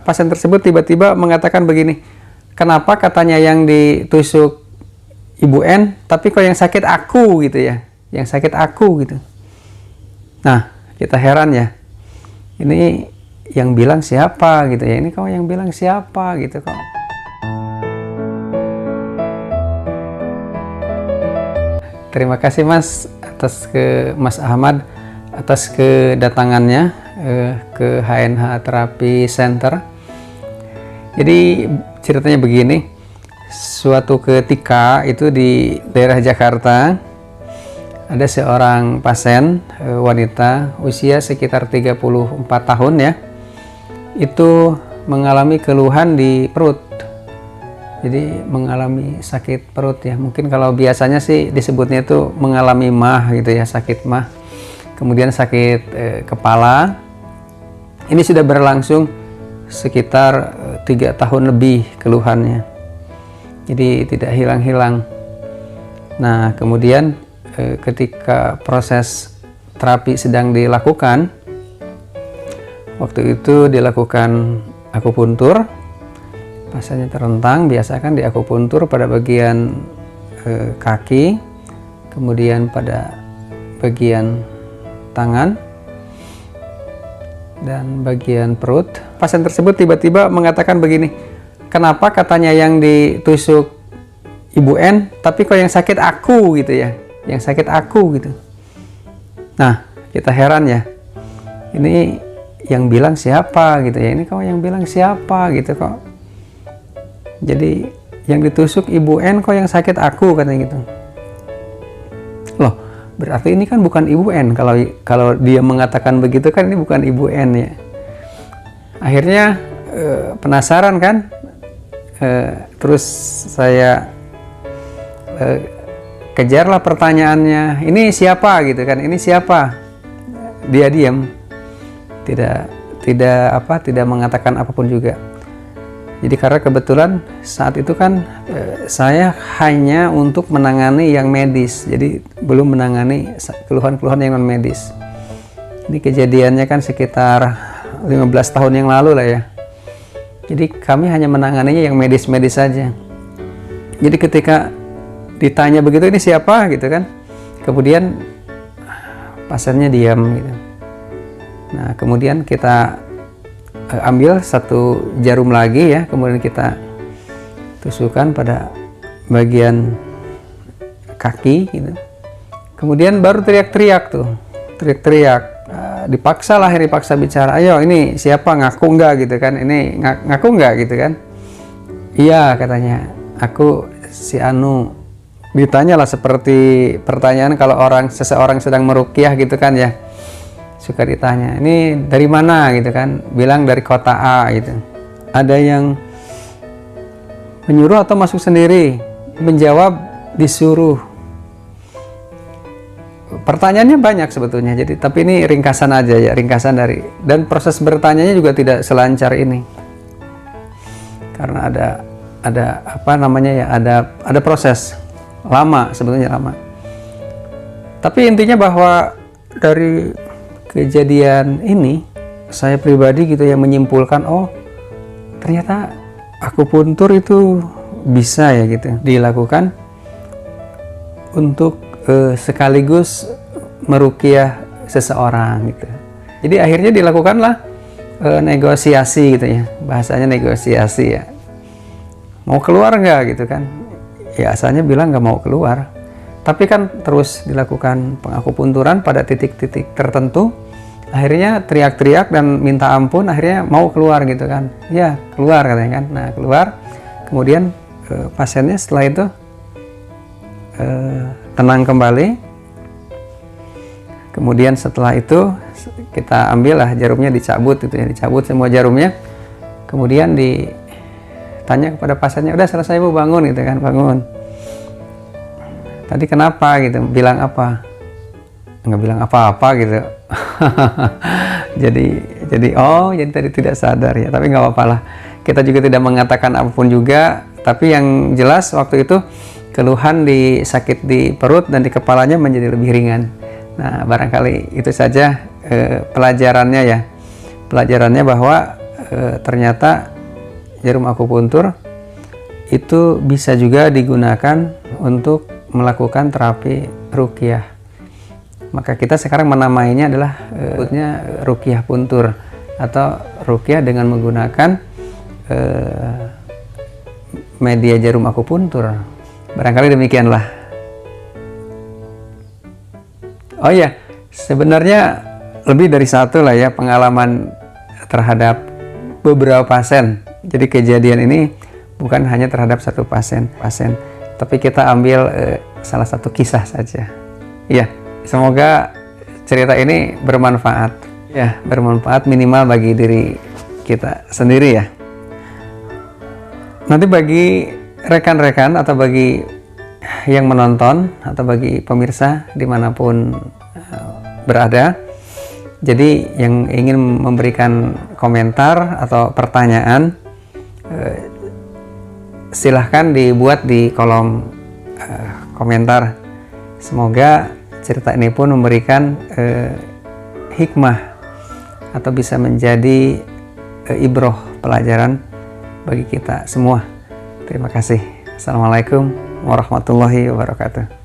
pasien tersebut tiba-tiba mengatakan begini, kenapa katanya yang ditusuk Ibu N, tapi kok yang sakit aku gitu ya, yang sakit aku gitu. Nah, kita heran ya, ini yang bilang siapa gitu ya, ini kok yang bilang siapa gitu kok. Terima kasih Mas Mas Ahmad atas kedatangannya ke HNH Terapi Center. Jadi ceritanya begini, suatu ketika itu di daerah Jakarta ada seorang pasien wanita usia sekitar 34 tahun ya, itu mengalami keluhan di perut. Jadi mengalami sakit perut ya, mungkin kalau biasanya sih disebutnya itu mengalami mah gitu ya, sakit mah. Kemudian sakit kepala, ini sudah berlangsung sekitar 3 tahun lebih keluhannya, jadi tidak hilang-hilang. Nah kemudian ketika proses terapi sedang dilakukan, waktu itu dilakukan akupuntur, pasiennya terentang, biasa kan di akupuntur pada bagian kaki, kemudian pada bagian tangan dan bagian perut. Pasien tersebut tiba-tiba mengatakan begini, kenapa katanya yang ditusuk Ibu N, tapi kok yang sakit aku gitu ya, yang sakit aku gitu. Nah kita heran ya, ini yang bilang siapa gitu ya, ini kok yang bilang siapa gitu kok. Jadi yang ditusuk Ibu N, kok yang sakit aku katanya gitu. Loh, berarti ini kan bukan Ibu N. Kalau dia mengatakan begitu kan ini bukan Ibu N ya. Akhirnya penasaran kan, terus saya kejarlah pertanyaannya, ini siapa gitu kan, ini siapa. Dia diam, tidak mengatakan apapun juga. Jadi karena kebetulan saat itu kan saya hanya untuk menangani yang medis, jadi belum menangani keluhan-keluhan yang non medis. Ini kejadiannya kan sekitar 15 tahun yang lalu lah ya. Jadi kami hanya menanganinya yang medis-medis saja. Jadi ketika ditanya begitu, ini siapa gitu kan, kemudian pasiennya diam gitu. Nah kemudian kita ambil satu jarum lagi ya, kemudian kita tusukkan pada bagian kaki gitu. Kemudian baru teriak-teriak tuh, dipaksa bicara, ayo ini siapa, ngaku nggak gitu kan, ini ngaku nggak gitu kan. Iya katanya, aku si Anu. Ditanyalah seperti pertanyaan kalau seseorang sedang meruqyah gitu kan ya, suka ditanya, ini dari mana gitu kan, bilang dari kota A gitu. Ada yang menyuruh atau masuk sendiri, menjawab disuruh. Pertanyaannya banyak sebetulnya, jadi tapi ini ringkasan aja ya, ringkasan dari, dan proses bertanyanya juga tidak selancar ini karena ada apa namanya ya, ada proses lama, sebetulnya lama. Tapi intinya bahwa dari kejadian ini saya pribadi gitu ya menyimpulkan, oh ternyata akupuntur itu bisa ya gitu dilakukan untuk sekaligus meruqyah seseorang gitu. Jadi akhirnya dilakukanlah negosiasi gitu ya, bahasanya negosiasi ya, mau keluar nggak gitu kan. Ya asalnya bilang nggak mau keluar, tapi kan terus dilakukan pengakupunturan pada titik-titik tertentu, akhirnya teriak-teriak dan minta ampun, akhirnya mau keluar gitu kan. Ya keluar katanya kan. Nah keluar, kemudian pasiennya setelah itu tenang kembali. Kemudian setelah itu kita ambillah jarumnya, dicabut gitu ya, dicabut semua jarumnya. Kemudian tanya kepada pasiennya, udah selesai Bu, bangun gitu kan, bangun. Tadi kenapa gitu, bilang apa? Nggak bilang apa-apa gitu. jadi tadi tidak sadar ya, tapi nggak apa-apa lah. Kita juga tidak mengatakan apapun juga, tapi yang jelas waktu itu keluhan sakit di perut dan di kepalanya menjadi lebih ringan. Nah barangkali itu saja pelajarannya ya, pelajarannya bahwa ternyata jarum akupuntur itu bisa juga digunakan untuk melakukan terapi ruqyah. Maka kita sekarang menamainya adalah ruqyah puntur atau ruqyah dengan menggunakan media jarum akupuntur. Barangkali demikianlah. Oh iya, sebenarnya lebih dari satu lah ya pengalaman terhadap beberapa pasien. Jadi kejadian ini bukan hanya terhadap satu pasien, tapi kita ambil salah satu kisah saja. Iya, semoga cerita ini bermanfaat. Ya, bermanfaat minimal bagi diri kita sendiri ya. Nanti bagi rekan-rekan atau bagi yang menonton atau bagi pemirsa dimanapun berada, jadi yang ingin memberikan komentar atau pertanyaan, silahkan dibuat di kolom komentar. Semoga cerita ini pun memberikan hikmah atau bisa menjadi ibroh pelajaran bagi kita semua. Terima kasih. Assalamualaikum warahmatullahi wabarakatuh.